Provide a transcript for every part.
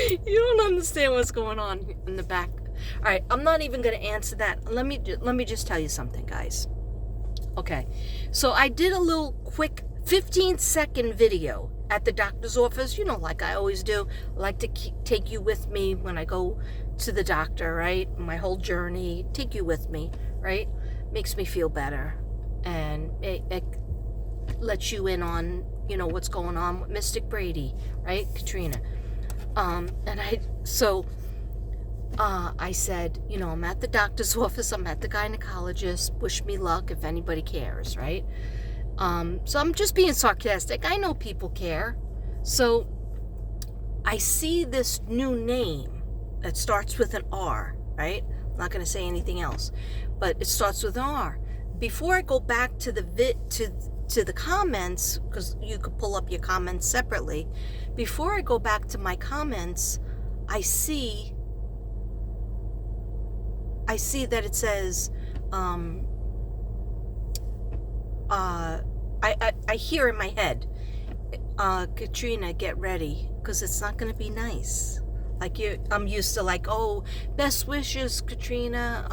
You don't understand what's going on in the back. All right, I'm not even going to answer that. Let me just tell you something, guys. Okay, so I did a little quick 15-second video at the doctor's office, like I always do. I like to take you with me when I go to the doctor, right? My whole journey, take you with me, right? Makes me feel better, and it lets you in on, what's going on with Mystic Brady, right, Katrina? I said, I'm at the doctor's office, I'm at the gynecologist, wish me luck if anybody cares, right? So I'm just being sarcastic. I know people care. So I see this new name that starts with an R, right? I'm not going to say anything else, but it starts with an R. Before I go back to the to the comments, because you could pull up your comments separately. Before I go back to my comments, I see that it says, I hear in my head, Katrina, get ready, because it's not going to be nice. I'm used to oh, best wishes, Katrina.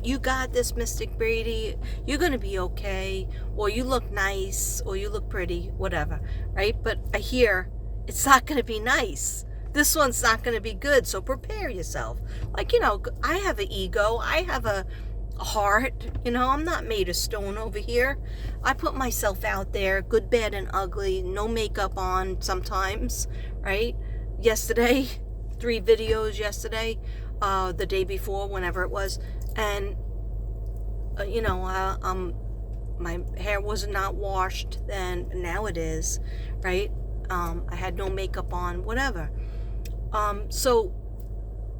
You got this, Mystic Brady. You're going to be okay. Or you look nice, or you look pretty, whatever, right? But I hear it's not going to be nice. This one's not going to be good, so prepare yourself. I have an ego. I have a heart. I'm not made of stone over here. I put myself out there, good, bad, and ugly, no makeup on sometimes, right? Yesterday, 3 videos yesterday, the day before, whenever it was, and, my hair was not washed then, now it is, right? I had no makeup on, whatever. So,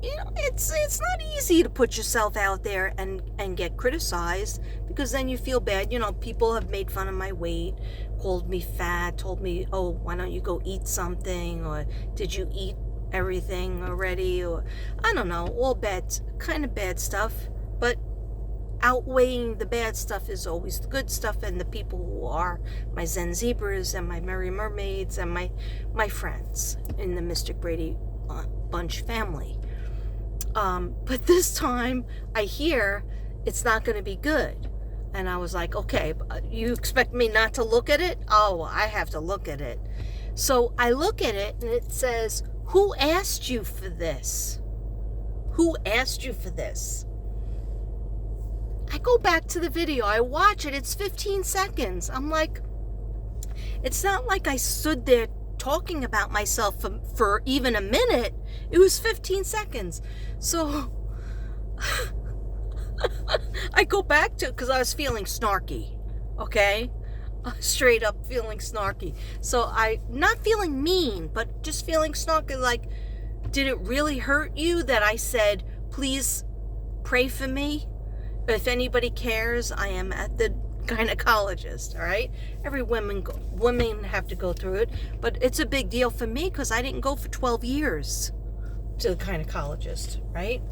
it's not easy to put yourself out there and get criticized, because then you feel bad. People have made fun of my weight, called me fat, told me, oh, why don't you go eat something, or did you eat everything already, or I don't know, all kind of bad stuff. But outweighing the bad stuff is always the good stuff, and the people who are my Zen Zebras and my Merry Mermaids and my friends in the Mystic Brady Bunch family. But this time I hear it's not going to be good. And I was like, okay, you expect me not to look at it? Oh, I have to look at it. So I look at it, and it says, who asked you for this? Who asked you for this? I go back to the video. I watch it. It's 15 seconds. I'm like, it's not like I stood there talking about myself for even a minute. It was 15 seconds. So I go back to, because I was feeling snarky, okay? Straight up feeling snarky. So I, not feeling mean, but just feeling snarky, did it really hurt you that I said, please pray for me? If anybody cares, I am at the gynecologist, all right? Every women have to go through it, but it's a big deal for me because I didn't go for 12 years to the gynecologist, right?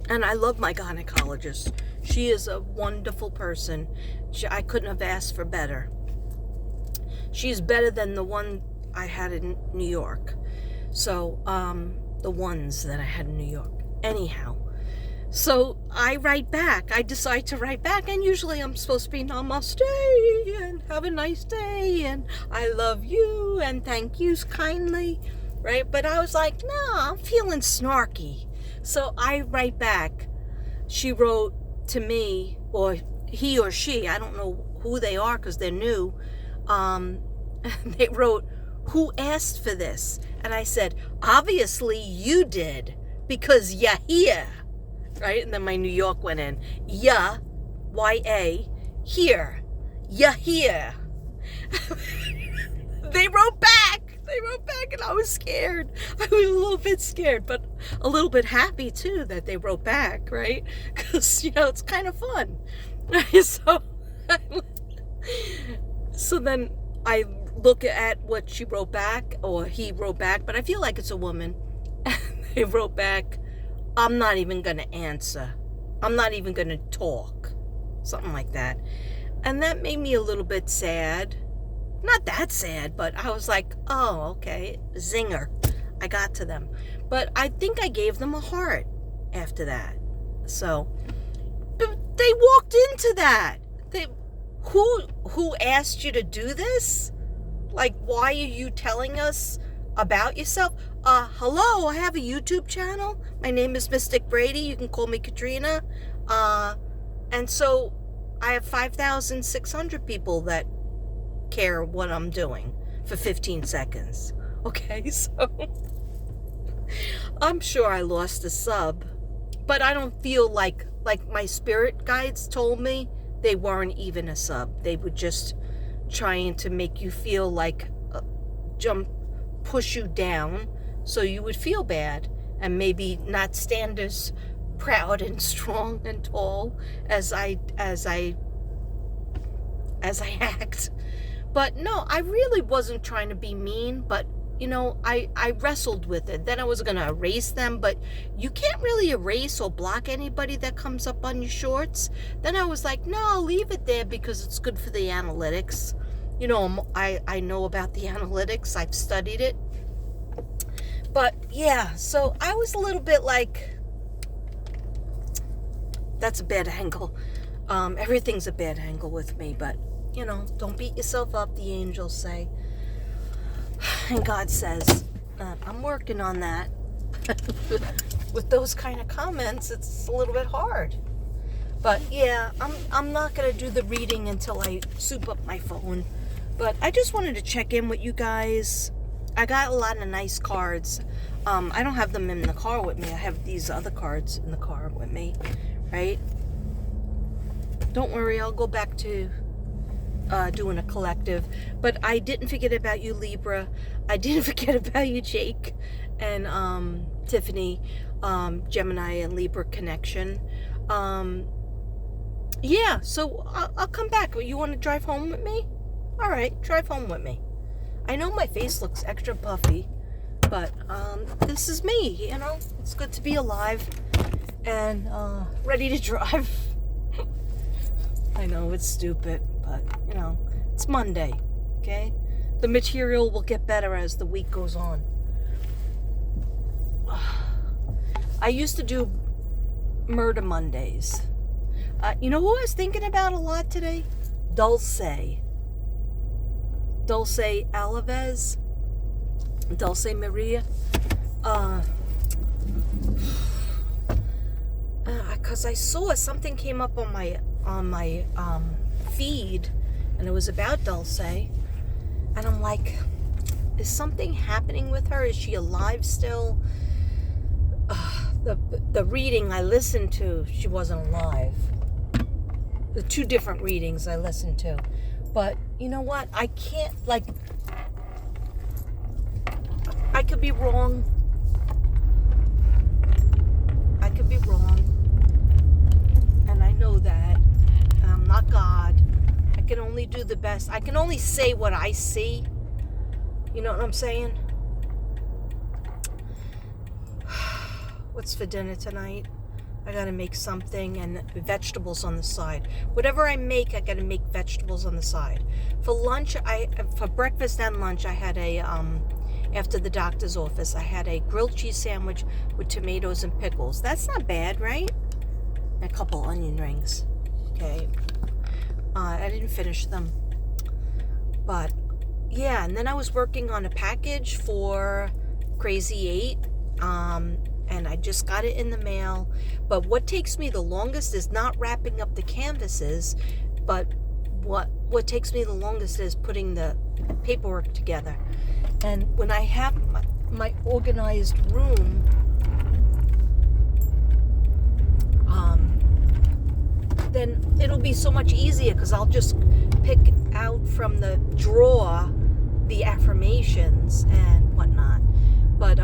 And I love my gynecologist. She is a wonderful person. I couldn't have asked for better. She's better than the one I had in New York. So, the ones that I had in New York. Anyhow, so I write back. I decide to write back, and usually I'm supposed to be namaste and have a nice day and I love you and thank yous kindly, right? But I was like, no, I'm feeling snarky. So I write back. She wrote to me, or he or she, I don't know who they are because they're new. They wrote, who asked for this? And I said, obviously you did, because you're here, right? And then my New York went in. Yeah, Y-A, here. You're here. They wrote back, and I was scared. I was a little bit scared, but a little bit happy too that they wrote back, right? Because, it's kind of fun. So then I look at what she wrote back, or he wrote back, but I feel like it's a woman. They wrote back, I'm not even going to answer. I'm not even going to talk. Something like that. And that made me a little bit sad, Not that sad, but I was like, oh, okay, zinger. I got to them. But I think I gave them a heart after that. So, but they walked into that. Who asked you to do this? Like, why are you telling us about yourself? Hello, I have a YouTube channel. My name is Mystic Brady. You can call me Katrina. And so I have 5,600 people that care what I'm doing for 15 seconds. Okay, so I'm sure I lost a sub, but I don't feel like my spirit guides told me, they weren't even a sub. They were just trying to make you feel like push you down so you would feel bad and maybe not stand as proud and strong and tall as I act. But no, I really wasn't trying to be mean, but you know, I wrestled with it. Then I was going to erase them, but you can't really erase or block anybody that comes up on your shorts. Then I was like, no, leave it there because it's good for the analytics. You know, I know about the analytics. I've studied it. But yeah, so I was a little bit like, that's a bad angle. Everything's a bad angle with me, but you know, don't beat yourself up, the angels say. And God says, I'm working on that. With those kind of comments, it's a little bit hard. But yeah, I'm not going to do the reading until I soup up my phone. But I just wanted to check in with you guys. I got a lot of nice cards. I don't have them in the car with me. I have these other cards in the car with me, right? Don't worry, I'll go back to doing a collective. But I didn't forget about you, Libra. I didn't forget about you, Jake and Tiffany, Gemini and Libra connection. Yeah, so I'll come back. You want to drive home with me? All right, drive home with me. I know my face looks extra puffy, but this is me, you know? It's good to be alive and ready to drive. I know it's stupid, but, you know, it's Monday, okay? The material will get better as the week goes on. I used to do Murder Mondays. You know who I was thinking about a lot today? Dulce Alaves. Dulce Maria. Because I saw something came up on my feed, and it was about Dulce, and I'm like, is something happening with her? Is she alive still? The reading I listened to, she wasn't alive. The two different readings I listened to. But you know what? I can't, like, I could be wrong. I could be wrong. And I know that. I'm not God. I can only do the best. I can only say what I see. You know what I'm saying? What's for dinner tonight? I gotta make something, and vegetables on the side. Whatever I make, I gotta make vegetables on the side. For lunch, for breakfast and lunch, I had a, after the doctor's office, I had a grilled cheese sandwich with tomatoes and pickles. That's not bad, right? And a couple onion rings. Okay. I didn't finish them. But, yeah, and then I was working on a package for Crazy 8. And I just got it in the mail. But what takes me the longest is not wrapping up the canvases, but what takes me the longest is putting the paperwork together. And when I have my organized room, then it'll be so much easier because I'll just pick out from the drawer the affirmations and whatnot. But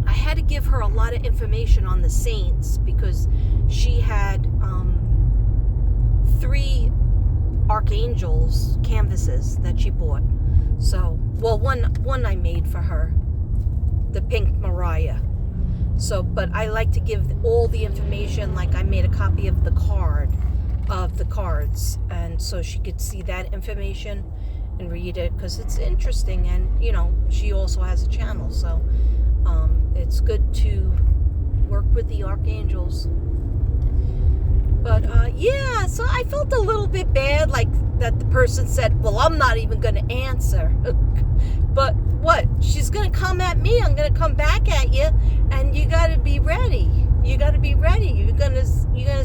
I had to give her a lot of information on the saints because she had 3 archangels canvases that she bought. So, well, one I made for her, the pink Mariah. So, but I like to give all the information, like I made a copy of the cards, and so she could see that information and read it because it's interesting. And, you know, she also has a channel. So it's good to work with the archangels. But yeah, so I felt a little bit bad, like that the person said, well, I'm not even going to answer. But what? She's going to come at me. I'm going to come back at you. And you got to be ready. You got to be ready. You're going to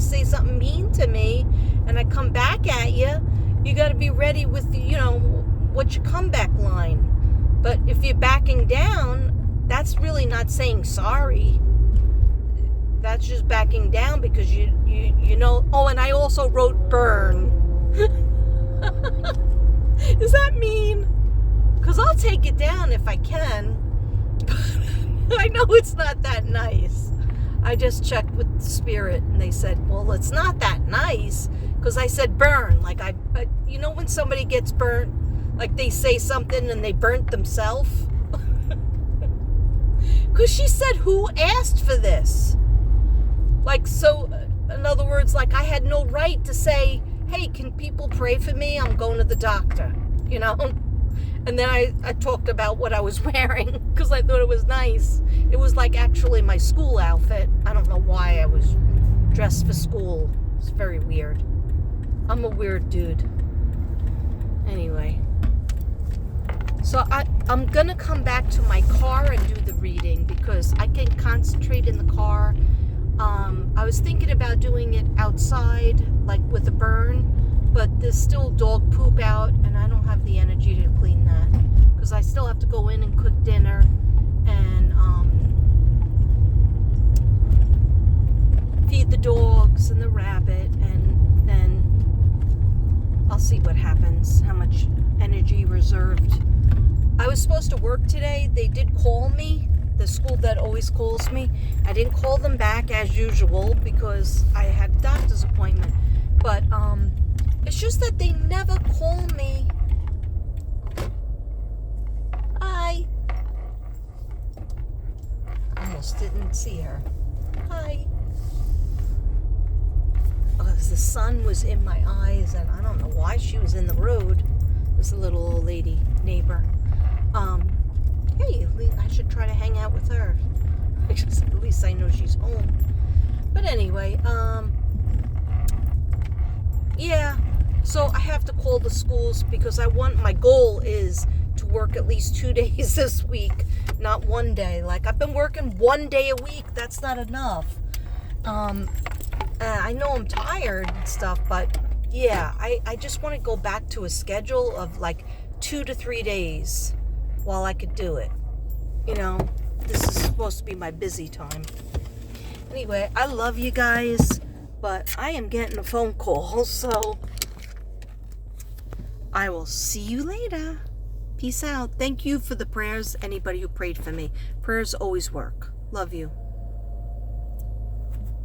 say something mean to me and I come back at you. You got to be ready with, you know, what's your comeback line. But if you're backing down, that's really not saying sorry. That's just backing down because you know. Oh, and I also wrote burn. Does that mean? Because I'll take it down if I can. But I know it's not that nice. I just checked with the spirit and they said, well, it's not that nice. Because I said burn. Like you know when somebody gets burnt? Like they say something and they burnt themselves? Because she said, who asked for this? Like, so, in other words, like I had no right to say, hey, can people pray for me? I'm going to the doctor, you know? And then I talked about what I was wearing because I thought it was nice. It was like actually my school outfit. I don't know why I was dressed for school. It's very weird. I'm a weird dude. Anyway. So I'm going to come back to my car and do the reading because I can concentrate in the car. I was thinking about doing it outside, like with a burn, but there's still dog poop out, and I don't have the energy to clean that because I still have to go in and cook dinner and feed the dogs and the rabbit, and then I'll see what happens, how much energy reserved. I was supposed to work today. They did call me. The school that always calls me. I didn't call them back as usual because I had a doctor's appointment. But it's just that they never call me. Hi. Almost didn't see her. Hi. Because the sun was in my eyes and I don't know why she was in the road. This little old lady, neighbor. Hey, I should try to hang out with her. At least I know she's home. But anyway, yeah. So I have to call the schools because my goal is to work at least 2 days this week, not 1 day. Like I've been working 1 day a week. That's not enough. I know I'm tired and stuff, but yeah, I just want to go back to a schedule of like 2 to 3 days. While I could do it. You know, this is supposed to be my busy time. Anyway, I love you guys, but I am getting a phone call, so I will see you later. Peace out. Thank you for the prayers, anybody who prayed for me. Prayers always work. Love you.